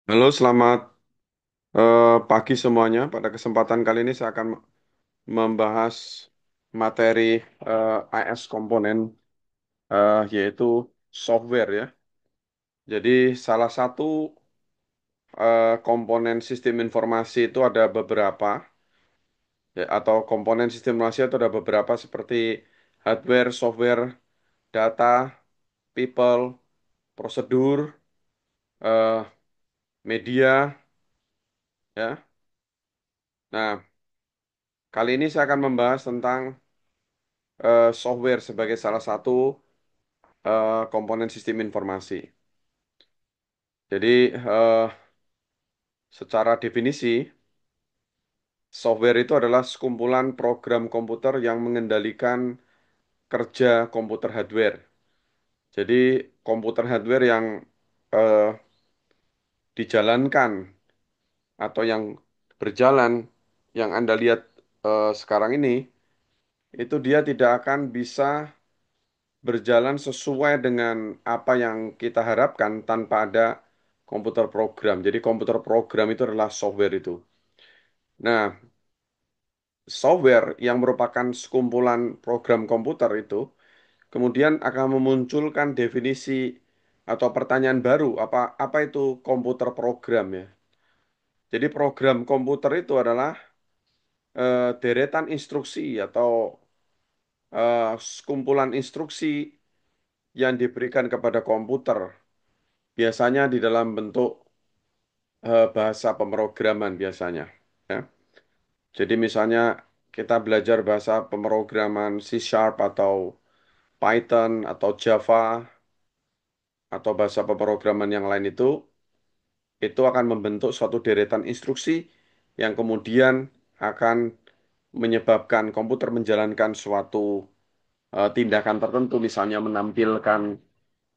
Halo, selamat pagi semuanya. Pada kesempatan kali ini saya akan membahas materi AS komponen yaitu software ya. Jadi salah satu komponen sistem informasi itu ada beberapa ya, atau komponen sistem informasi itu ada beberapa seperti hardware, software, data, people, prosedur, eh, media ya. Nah, kali ini saya akan membahas tentang software sebagai salah satu komponen sistem informasi. Jadi, secara definisi, software itu adalah sekumpulan program komputer yang mengendalikan kerja komputer hardware. Jadi, komputer hardware yang eh, dijalankan atau yang berjalan, yang Anda lihat sekarang ini, itu dia tidak akan bisa berjalan sesuai dengan apa yang kita harapkan tanpa ada komputer program. Jadi komputer program itu adalah software itu. Nah, software yang merupakan sekumpulan program komputer itu kemudian akan memunculkan definisi atau pertanyaan baru, apa itu komputer program ya. Jadi program komputer itu adalah deretan instruksi atau sekumpulan instruksi yang diberikan kepada komputer, biasanya di dalam bentuk bahasa pemrograman biasanya. Ya. Jadi misalnya kita belajar bahasa pemrograman C Sharp atau Python atau Java atau bahasa pemrograman yang lain itu akan membentuk suatu deretan instruksi yang kemudian akan menyebabkan komputer menjalankan suatu tindakan tertentu, misalnya menampilkan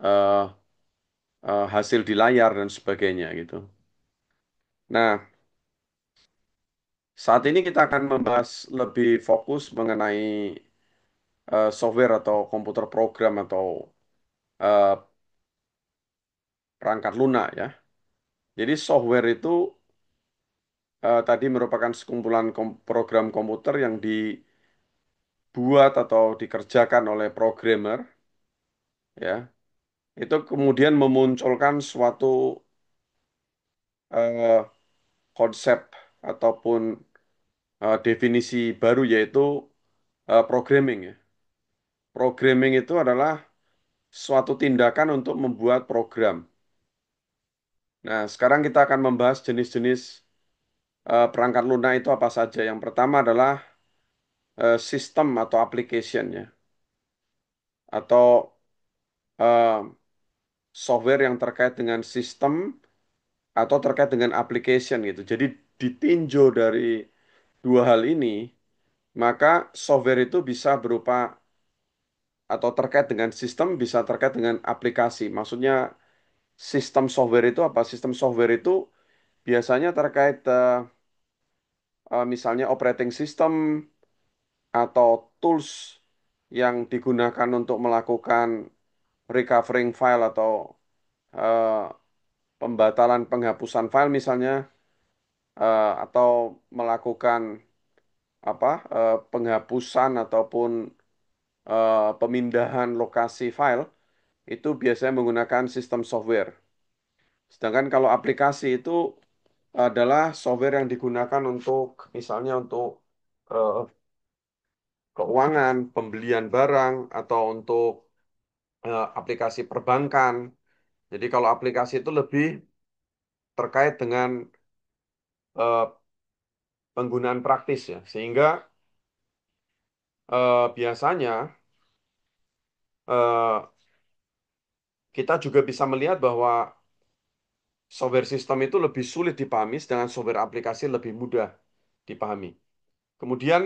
eh, hasil di layar dan sebagainya gitu. Nah, saat ini kita akan membahas lebih fokus mengenai software atau komputer program atau eh, perangkat lunak ya. Jadi software itu tadi merupakan sekumpulan program komputer yang dibuat atau dikerjakan oleh programmer ya. Itu kemudian memunculkan suatu eh, konsep ataupun definisi baru yaitu programming ya. Programming itu adalah suatu tindakan untuk membuat program. Nah, sekarang kita akan membahas jenis-jenis perangkat lunak itu apa saja. Yang pertama adalah sistem atau application ya, atau eh, software yang terkait dengan sistem atau terkait dengan application gitu. Jadi ditinjau dari dua hal ini, maka software itu bisa berupa atau terkait dengan sistem bisa terkait dengan aplikasi. Maksudnya sistem software itu apa? Sistem software itu biasanya terkait misalnya operating system atau tools yang digunakan untuk melakukan recovering file atau eh, pembatalan penghapusan file misalnya atau melakukan penghapusan ataupun pemindahan lokasi file itu biasanya menggunakan sistem software. Sedangkan kalau aplikasi itu adalah software yang digunakan untuk misalnya untuk eh, keuangan, pembelian barang atau untuk aplikasi perbankan. Jadi kalau aplikasi itu lebih terkait dengan eh, penggunaan praktis ya, sehingga biasanya eh, kita juga bisa melihat bahwa software system itu lebih sulit dipahami, sedangkan software aplikasi lebih mudah dipahami. Kemudian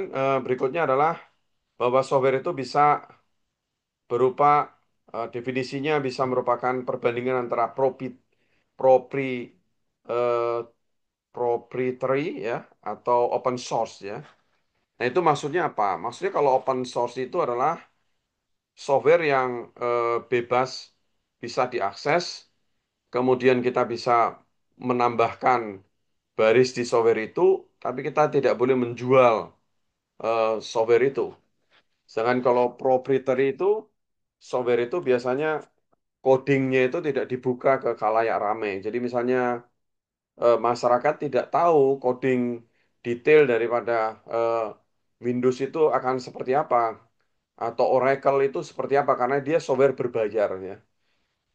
berikutnya adalah bahwa software itu bisa berupa definisinya bisa merupakan perbandingan antara propri, eh, proprietary ya atau open source ya. Nah, itu maksudnya apa? Maksudnya kalau open source itu adalah software yang bebas bisa diakses, kemudian kita bisa menambahkan baris di software itu, tapi kita tidak boleh menjual software itu. Sedangkan kalau proprietary itu, software itu biasanya codingnya itu tidak dibuka ke khalayak ramai. Jadi misalnya masyarakat tidak tahu coding detail daripada eh, Windows itu akan seperti apa atau Oracle itu seperti apa karena dia software berbayar ya.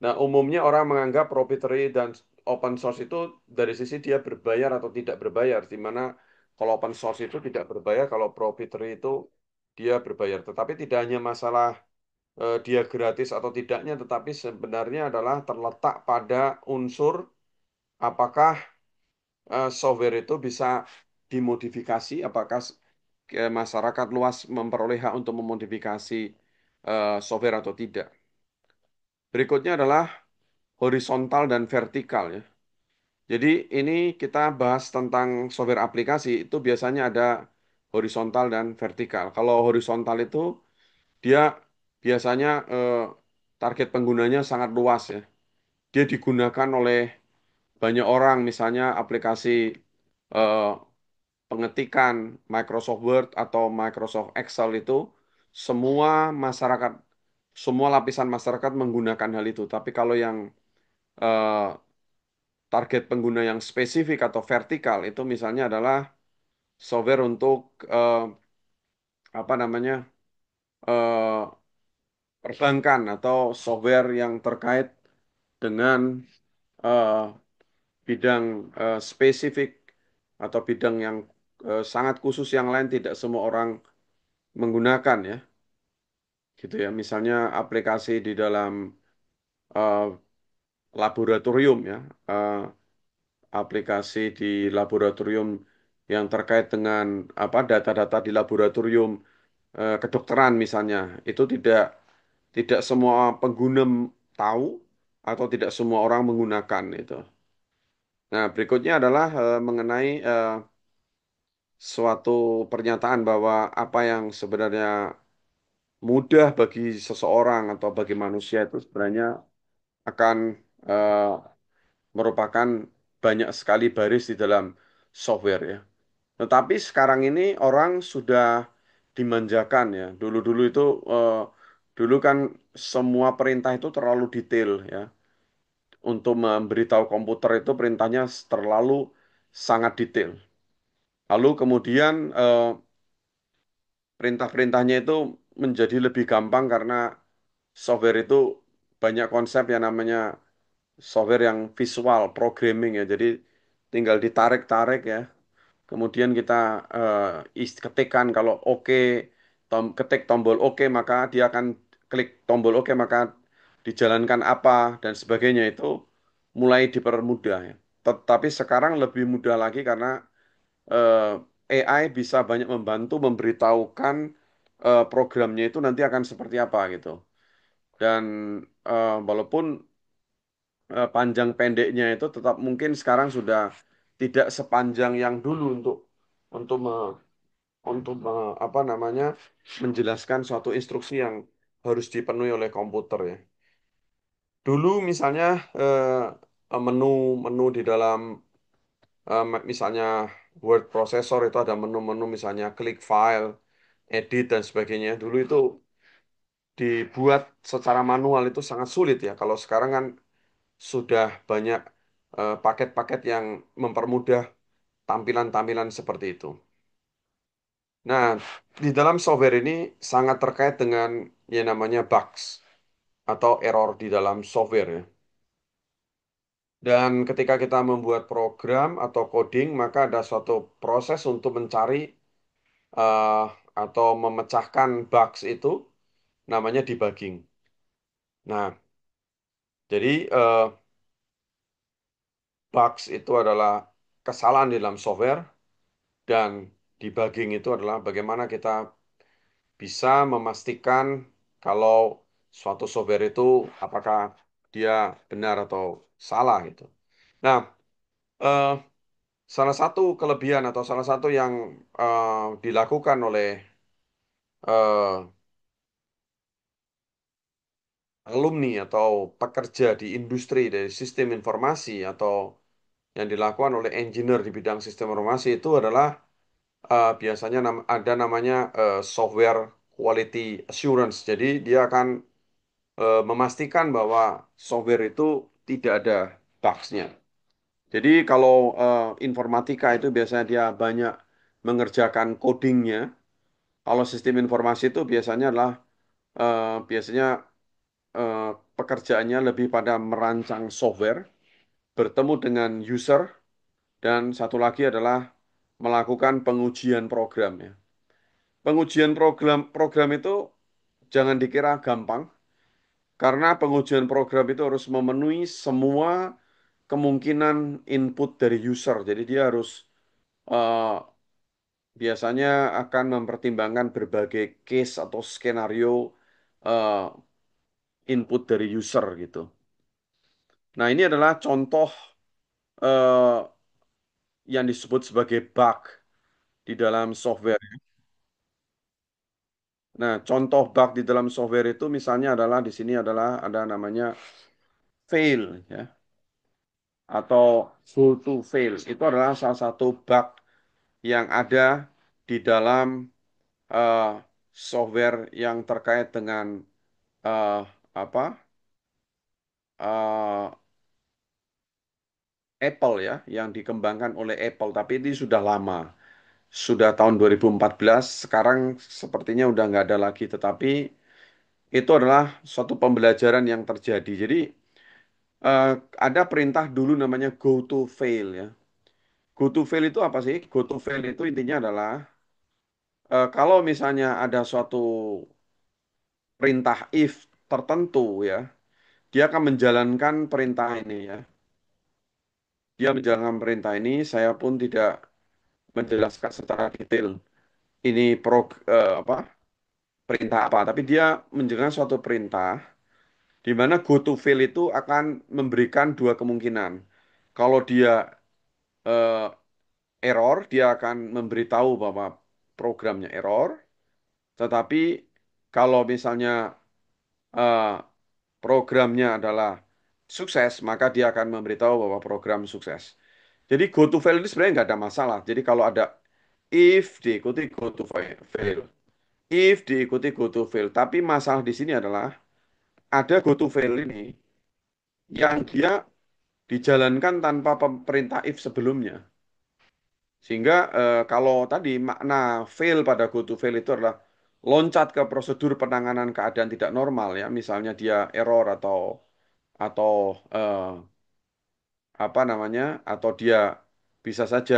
Nah, umumnya orang menganggap proprietary dan open source itu dari sisi dia berbayar atau tidak berbayar, di mana kalau open source itu tidak berbayar, kalau proprietary itu dia berbayar. Tetapi tidak hanya masalah dia gratis atau tidaknya, tetapi sebenarnya adalah terletak pada unsur apakah software itu bisa dimodifikasi, apakah masyarakat luas memperoleh hak untuk memodifikasi software atau tidak. Berikutnya adalah horizontal dan vertikal ya. Jadi ini kita bahas tentang software aplikasi itu biasanya ada horizontal dan vertikal. Kalau horizontal itu dia biasanya target penggunanya sangat luas ya. Dia digunakan oleh banyak orang, misalnya aplikasi eh, pengetikan Microsoft Word atau Microsoft Excel itu semua masyarakat, semua lapisan masyarakat menggunakan hal itu. Tapi kalau yang eh, target pengguna yang spesifik atau vertikal itu misalnya adalah software untuk apa namanya eh, perbankan atau software yang terkait dengan eh, bidang spesifik atau bidang yang sangat khusus yang lain tidak semua orang menggunakan ya gitu ya misalnya aplikasi di dalam eh, laboratorium ya eh, aplikasi di laboratorium yang terkait dengan apa data-data di laboratorium kedokteran misalnya itu tidak semua pengguna tahu atau tidak semua orang menggunakan itu. Nah, berikutnya adalah mengenai suatu pernyataan bahwa apa yang sebenarnya mudah bagi seseorang atau bagi manusia itu sebenarnya akan eh, merupakan banyak sekali baris di dalam software ya. Tetapi sekarang ini orang sudah dimanjakan ya. Dulu-dulu itu dulu kan semua perintah itu terlalu detail ya. Untuk memberitahu komputer itu perintahnya terlalu sangat detail. Lalu kemudian perintah-perintahnya itu menjadi lebih gampang karena software itu banyak konsep yang namanya software yang visual, programming ya. Jadi tinggal ditarik-tarik ya. Kemudian kita ketikkan kalau oke, ketik tombol oke maka dia akan klik tombol oke maka dijalankan apa dan sebagainya itu mulai dipermudah ya. Tetapi sekarang lebih mudah lagi karena AI bisa banyak membantu memberitahukan programnya itu nanti akan seperti apa gitu. Dan walaupun panjang pendeknya itu tetap mungkin sekarang sudah tidak sepanjang yang dulu untuk apa namanya menjelaskan suatu instruksi yang harus dipenuhi oleh komputer ya. Dulu misalnya menu-menu di dalam misalnya word processor itu ada menu-menu misalnya klik file, edit dan sebagainya. Dulu itu dibuat secara manual itu sangat sulit ya. Kalau sekarang kan sudah banyak paket-paket yang mempermudah tampilan-tampilan seperti itu. Nah, di dalam software ini sangat terkait dengan yang namanya bugs atau error di dalam software ya. Dan ketika kita membuat program atau coding, maka ada suatu proses untuk mencari eh, atau memecahkan bugs itu, namanya debugging. Nah, jadi bugs itu adalah kesalahan di dalam software dan debugging itu adalah bagaimana kita bisa memastikan kalau suatu software itu apakah dia benar atau salah gitu. Nah, eh, salah satu kelebihan atau salah satu yang dilakukan oleh eh, alumni atau pekerja di industri dari sistem informasi atau yang dilakukan oleh engineer di bidang sistem informasi itu adalah biasanya ada namanya software quality assurance. Jadi dia akan memastikan bahwa software itu tidak ada bugs-nya. Jadi kalau informatika itu biasanya dia banyak mengerjakan codingnya. Kalau sistem informasi itu biasanya adalah biasanya eh, pekerjaannya lebih pada merancang software, bertemu dengan user, dan satu lagi adalah melakukan pengujian program ya. Pengujian program itu jangan dikira gampang, karena pengujian program itu harus memenuhi semua kemungkinan input dari user. Jadi dia harus eh, biasanya akan mempertimbangkan berbagai case atau skenario eh, input dari user gitu. Nah, ini adalah contoh eh, yang disebut sebagai bug di dalam software. Nah, contoh bug di dalam software itu misalnya adalah di sini adalah ada namanya fail ya atau go to fail. Itu adalah salah satu bug yang ada di dalam eh, software yang terkait dengan eh, apa eh, Apple ya, yang dikembangkan oleh Apple. Tapi ini sudah lama, sudah tahun 2014. Sekarang sepertinya udah nggak ada lagi. Tetapi itu adalah suatu pembelajaran yang terjadi. Jadi eh, ada perintah dulu namanya go to fail ya. Go to fail itu apa sih? Go to fail itu intinya adalah kalau misalnya ada suatu perintah if tertentu ya, dia akan menjalankan perintah ini ya. Dia menjalankan perintah ini, saya pun tidak menjelaskan secara detail ini apa perintah apa, tapi dia menjalankan suatu perintah di mana go to fail itu akan memberikan dua kemungkinan. Kalau dia eh, error, dia akan memberitahu bahwa programnya error. Tetapi kalau misalnya eh, programnya adalah sukses, maka dia akan memberitahu bahwa program sukses. Jadi go to fail ini sebenarnya nggak ada masalah. Jadi kalau ada if diikuti go to fail, if diikuti go to fail. Tapi masalah di sini adalah ada go to fail ini yang dia dijalankan tanpa perintah if sebelumnya. Sehingga kalau tadi makna fail pada go to fail itu adalah loncat ke prosedur penanganan keadaan tidak normal ya, misalnya dia error atau apa namanya atau dia bisa saja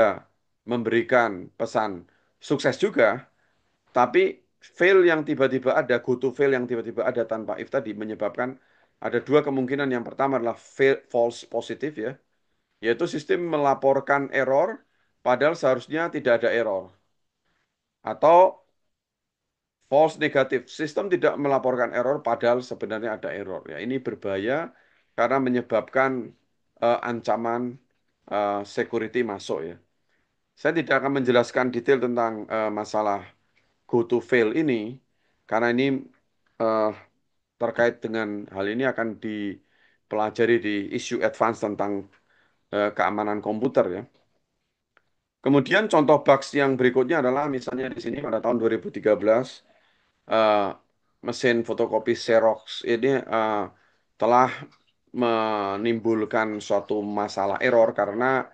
memberikan pesan sukses juga, tapi fail yang tiba-tiba ada, go to fail yang tiba-tiba ada tanpa if tadi menyebabkan ada dua kemungkinan. Yang pertama adalah false positif ya, yaitu sistem melaporkan error padahal seharusnya tidak ada error. Atau false negatif, sistem tidak melaporkan error padahal sebenarnya ada error. Ya, ini berbahaya karena menyebabkan ancaman security masuk ya. Saya tidak akan menjelaskan detail tentang masalah go to fail ini karena ini eh, terkait dengan hal ini akan dipelajari di isu advance tentang keamanan komputer ya. Kemudian contoh bugs yang berikutnya adalah misalnya di sini pada tahun 2013 eh, mesin fotokopi Xerox ini telah menimbulkan suatu masalah error karena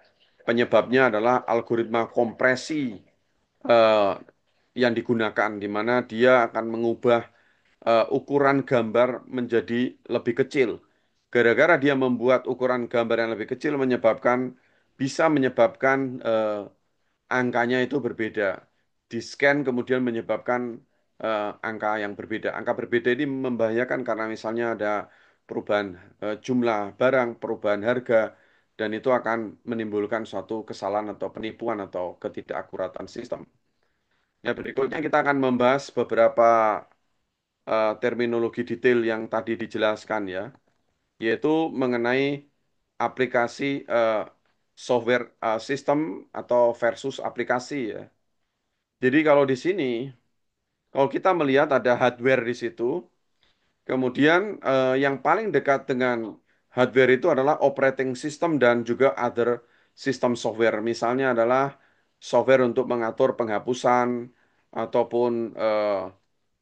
penyebabnya adalah algoritma kompresi eh, yang digunakan, di mana dia akan mengubah ukuran gambar menjadi lebih kecil. Gara-gara dia membuat ukuran gambar yang lebih kecil bisa menyebabkan angkanya itu berbeda. Di-scan kemudian menyebabkan angka yang berbeda. Angka berbeda ini membahayakan karena misalnya ada perubahan jumlah barang, perubahan harga, dan itu akan menimbulkan suatu kesalahan atau penipuan atau ketidakakuratan sistem. Ya, berikutnya kita akan membahas beberapa terminologi detail yang tadi dijelaskan ya, yaitu mengenai aplikasi software sistem atau versus aplikasi ya. Jadi kalau di sini, kalau kita melihat ada hardware di situ, kemudian yang paling dekat dengan hardware itu adalah operating system dan juga other sistem software. Misalnya adalah software untuk mengatur penghapusan ataupun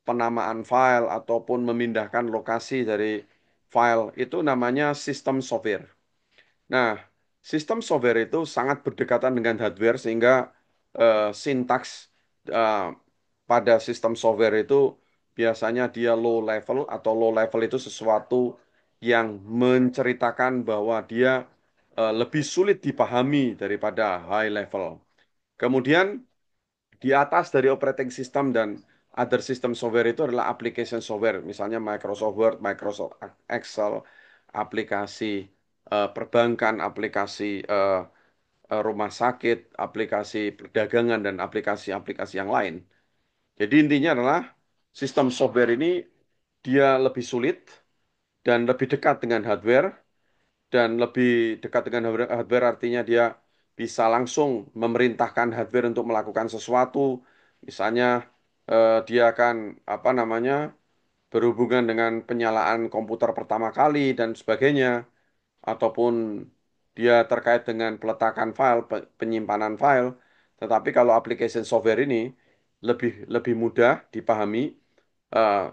penamaan file ataupun memindahkan lokasi dari file. Itu namanya sistem software. Nah, sistem software itu sangat berdekatan dengan hardware sehingga sintaks eh, pada sistem software itu biasanya dia low level atau low level itu sesuatu yang menceritakan bahwa dia lebih sulit dipahami daripada high level. Kemudian di atas dari operating system dan other system software itu adalah application software, misalnya Microsoft Word, Microsoft Excel, aplikasi perbankan, aplikasi rumah sakit, aplikasi perdagangan, dan aplikasi-aplikasi yang lain. Jadi intinya adalah sistem software ini dia lebih sulit dan lebih dekat dengan hardware, dan lebih dekat dengan hardware artinya dia bisa langsung memerintahkan hardware untuk melakukan sesuatu. Misalnya dia akan apa namanya berhubungan dengan penyalaan komputer pertama kali dan sebagainya, ataupun dia terkait dengan peletakan file, penyimpanan file. Tetapi kalau application software ini lebih mudah dipahami, eh,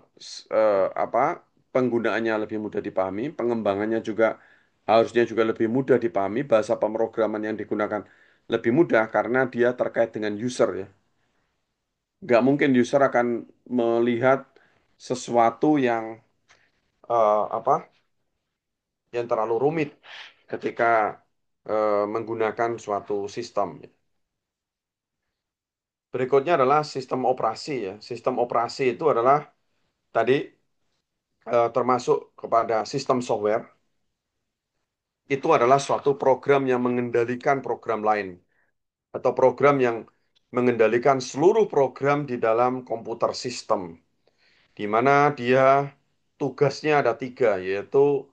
apa penggunaannya lebih mudah dipahami, pengembangannya juga harusnya juga lebih mudah dipahami, bahasa pemrograman yang digunakan lebih mudah karena dia terkait dengan user ya. Nggak mungkin user akan melihat sesuatu apa yang terlalu rumit ketika menggunakan suatu sistem. Berikutnya adalah sistem operasi ya. Sistem operasi itu adalah tadi termasuk kepada sistem software. Itu adalah suatu program yang mengendalikan program lain atau program yang mengendalikan seluruh program di dalam komputer sistem, di mana dia tugasnya ada tiga, yaitu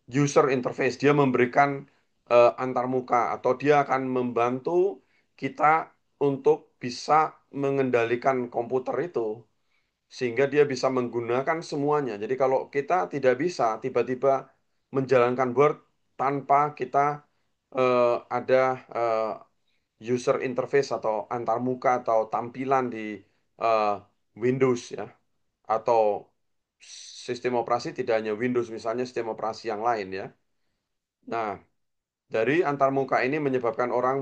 user interface. Dia memberikan antarmuka atau dia akan membantu kita untuk bisa mengendalikan komputer itu sehingga dia bisa menggunakan semuanya. Jadi kalau kita tidak bisa tiba-tiba menjalankan Word tanpa kita ada user interface atau antarmuka atau tampilan di eh, Windows ya, atau sistem operasi tidak hanya Windows, misalnya sistem operasi yang lain ya. Nah, dari antarmuka ini menyebabkan orang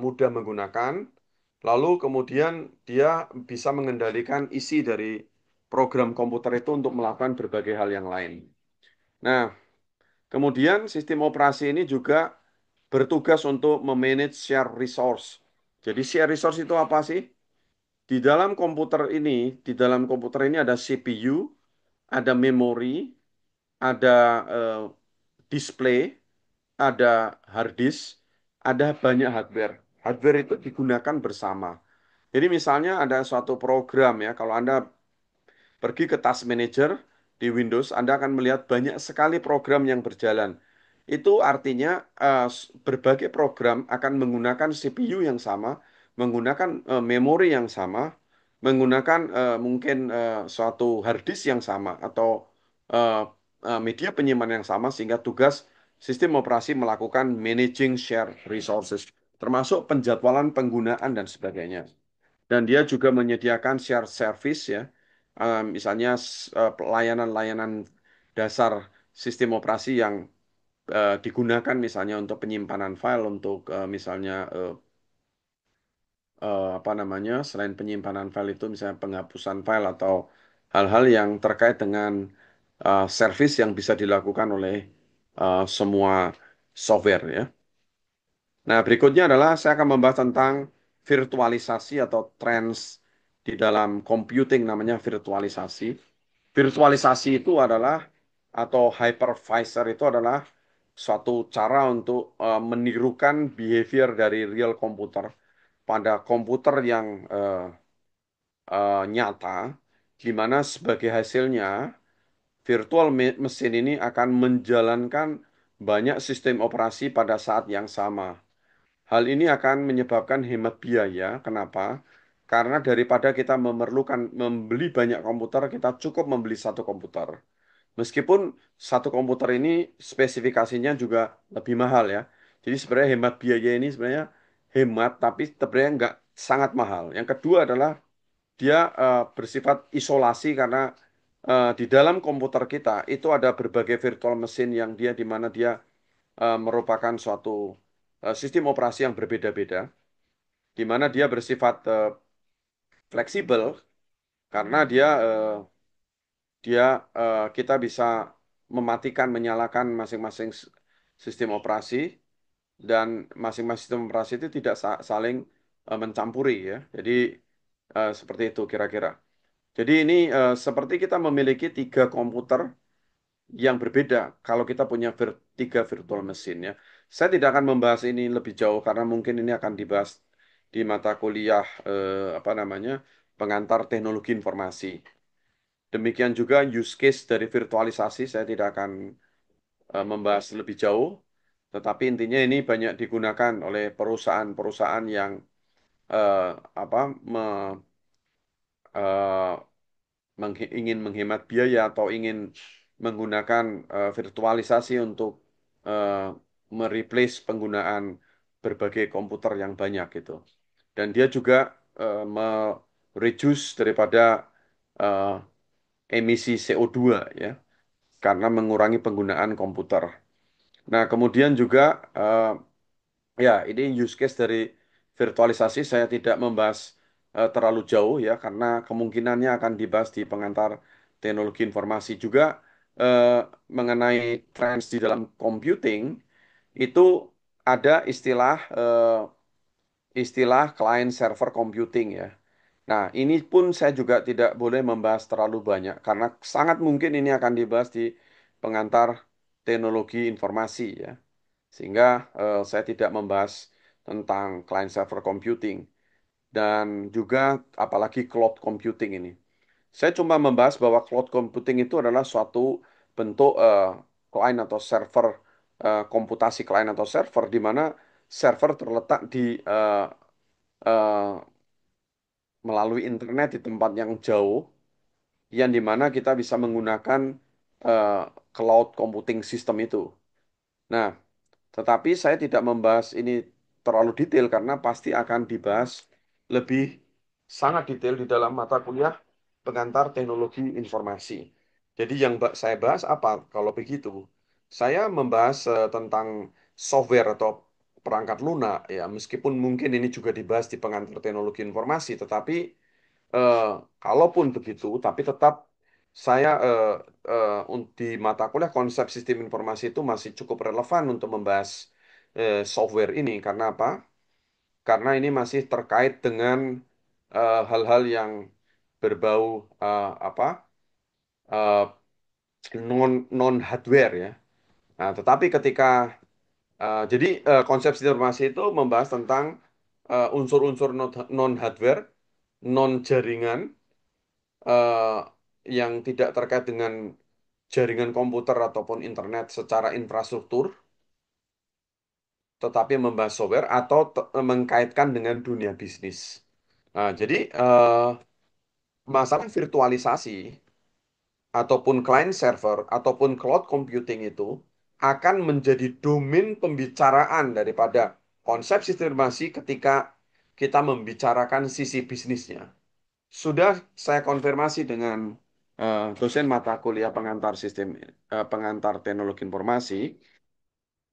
mudah menggunakan, lalu kemudian dia bisa mengendalikan isi dari program komputer itu untuk melakukan berbagai hal yang lain. Nah, kemudian sistem operasi ini juga bertugas untuk memanage share resource. Jadi share resource itu apa sih? Di dalam komputer ini ada CPU, ada memori, ada eh, display, ada hard disk, ada banyak hardware. Hardware itu digunakan bersama. Jadi misalnya ada suatu program ya, kalau Anda pergi ke Task Manager di Windows, Anda akan melihat banyak sekali program yang berjalan. Itu artinya berbagai program akan menggunakan CPU yang sama, menggunakan memori yang sama, menggunakan mungkin suatu hard disk yang sama atau eh, media penyimpanan yang sama, sehingga tugas sistem operasi melakukan managing share resources, termasuk penjadwalan penggunaan dan sebagainya. Dan dia juga menyediakan share service ya. Misalnya layanan-layanan dasar sistem operasi yang digunakan misalnya untuk penyimpanan file, untuk misalnya apa namanya, selain penyimpanan file itu misalnya penghapusan file atau hal-hal yang terkait dengan service yang bisa dilakukan oleh semua software ya. Nah, berikutnya adalah saya akan membahas tentang virtualisasi atau trends di dalam computing, namanya virtualisasi. Virtualisasi itu adalah atau hypervisor itu adalah suatu cara untuk menirukan behavior dari real komputer pada komputer yang nyata, di mana sebagai hasilnya virtual mesin ini akan menjalankan banyak sistem operasi pada saat yang sama. Hal ini akan menyebabkan hemat biaya. Kenapa? Karena daripada kita memerlukan membeli banyak komputer, kita cukup membeli satu komputer. Meskipun satu komputer ini spesifikasinya juga lebih mahal ya. Jadi sebenarnya hemat biaya ini sebenarnya hemat, tapi sebenarnya nggak sangat mahal. Yang kedua adalah dia bersifat isolasi karena di dalam komputer kita itu ada berbagai virtual machine yang dia di mana dia merupakan suatu sistem operasi yang berbeda-beda, di mana dia bersifat fleksibel karena dia kita bisa mematikan, menyalakan masing-masing sistem operasi dan masing-masing sistem operasi itu tidak saling mencampuri ya. Jadi seperti itu kira-kira. Jadi ini seperti kita memiliki tiga komputer yang berbeda kalau kita punya tiga virtual machine ya. Saya tidak akan membahas ini lebih jauh karena mungkin ini akan dibahas di mata kuliah apa namanya pengantar teknologi informasi. Demikian juga use case dari virtualisasi saya tidak akan membahas lebih jauh, tetapi intinya ini banyak digunakan oleh perusahaan-perusahaan yang eh, apa eh, ingin menghemat biaya atau ingin menggunakan virtualisasi untuk eh, mereplace penggunaan berbagai komputer yang banyak gitu. Dan dia juga reduce daripada eh, emisi CO2 ya, karena mengurangi penggunaan komputer. Nah, kemudian juga ya, ini use case dari virtualisasi saya tidak membahas terlalu jauh ya karena kemungkinannya akan dibahas di pengantar teknologi informasi juga eh, mengenai trends di dalam computing itu ada istilah client server computing ya. Nah, ini pun saya juga tidak boleh membahas terlalu banyak karena sangat mungkin ini akan dibahas di pengantar teknologi informasi ya. Sehingga saya tidak membahas tentang client server computing dan juga apalagi cloud computing ini. Saya cuma membahas bahwa cloud computing itu adalah suatu bentuk client atau server komputasi client atau server di mana server terletak di eh, melalui internet di tempat yang jauh yang dimana kita bisa menggunakan eh, cloud computing system itu. Nah, tetapi saya tidak membahas ini terlalu detail karena pasti akan dibahas lebih sangat detail di dalam mata kuliah pengantar teknologi informasi. Jadi yang saya bahas apa kalau begitu? Saya membahas tentang software atau perangkat lunak ya, meskipun mungkin ini juga dibahas di pengantar teknologi informasi, tetapi eh, kalaupun begitu, tapi tetap saya di mata kuliah konsep sistem informasi itu masih cukup relevan untuk membahas software ini. Karena apa? Karena ini masih terkait dengan hal-hal yang berbau apa non non hardware ya. Nah, tetapi ketika jadi konsep sistem informasi itu membahas tentang unsur-unsur non hardware, non jaringan eh, yang tidak terkait dengan jaringan komputer ataupun internet secara infrastruktur, tetapi membahas software atau mengkaitkan dengan dunia bisnis. Nah, jadi masalah virtualisasi ataupun client server ataupun cloud computing itu akan menjadi domain pembicaraan daripada konsep sistem informasi ketika kita membicarakan sisi bisnisnya. Sudah saya konfirmasi dengan dosen mata kuliah pengantar teknologi informasi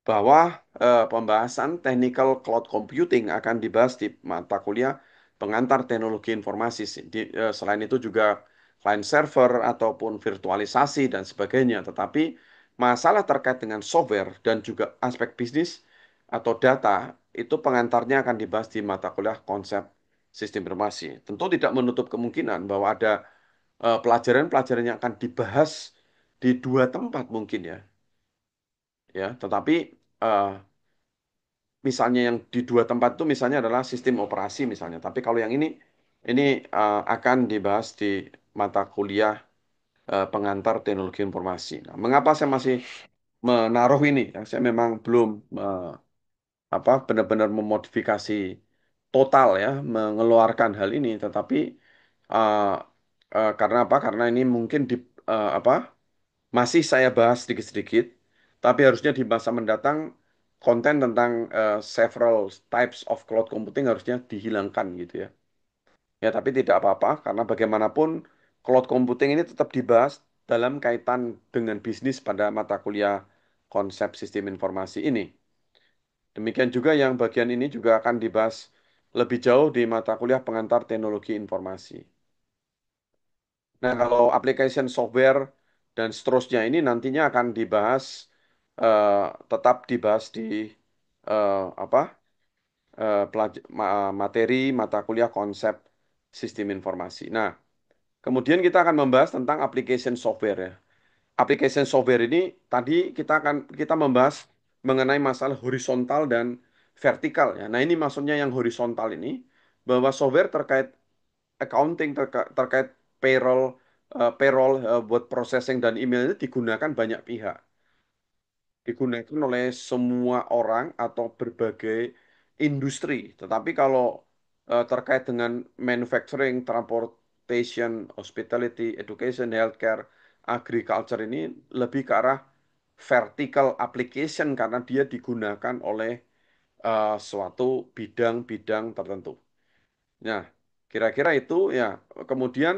bahwa pembahasan technical cloud computing akan dibahas di mata kuliah pengantar teknologi informasi. Selain itu juga client server ataupun virtualisasi dan sebagainya. Tetapi masalah terkait dengan software dan juga aspek bisnis atau data itu pengantarnya akan dibahas di mata kuliah konsep sistem informasi. Tentu tidak menutup kemungkinan bahwa ada pelajaran-pelajaran yang akan dibahas di dua tempat mungkin ya. Tetapi eh, misalnya yang di dua tempat itu misalnya adalah sistem operasi misalnya. Tapi kalau yang ini akan dibahas di mata kuliah pengantar teknologi informasi. Nah, mengapa saya masih menaruh ini? Ya, saya memang belum benar-benar memodifikasi total ya, mengeluarkan hal ini. Tetapi uh, karena apa? Karena ini mungkin apa? Masih saya bahas sedikit-sedikit, tapi harusnya di masa mendatang konten tentang several types of cloud computing harusnya dihilangkan gitu ya. Ya, tapi tidak apa-apa karena bagaimanapun cloud computing ini tetap dibahas dalam kaitan dengan bisnis pada mata kuliah konsep sistem informasi ini. Demikian juga yang bagian ini juga akan dibahas lebih jauh di mata kuliah pengantar teknologi informasi. Nah, kalau application software dan seterusnya ini nantinya akan dibahas eh, tetap dibahas di apa materi mata kuliah konsep sistem informasi. Nah, kemudian kita akan membahas tentang application software ya. Application software ini tadi kita membahas mengenai masalah horizontal dan vertikal ya. Nah, ini maksudnya yang horizontal ini bahwa software terkait accounting terkait payroll buat processing dan email itu digunakan banyak pihak, digunakan oleh semua orang atau berbagai industri. Tetapi kalau terkait dengan manufacturing, transportation, hospitality, education, healthcare, agriculture ini lebih ke arah vertical application karena dia digunakan oleh suatu bidang-bidang tertentu. Nah, kira-kira itu ya. Kemudian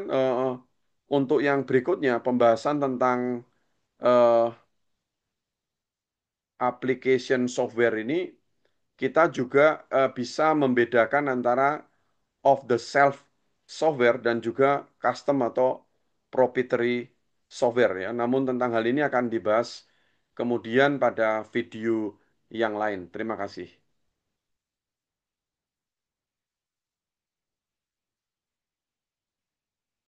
untuk yang berikutnya pembahasan tentang eh, application software ini kita juga bisa membedakan antara off the shelf software dan juga custom atau proprietary software ya. Namun tentang hal ini akan dibahas kemudian pada video yang lain. Terima kasih.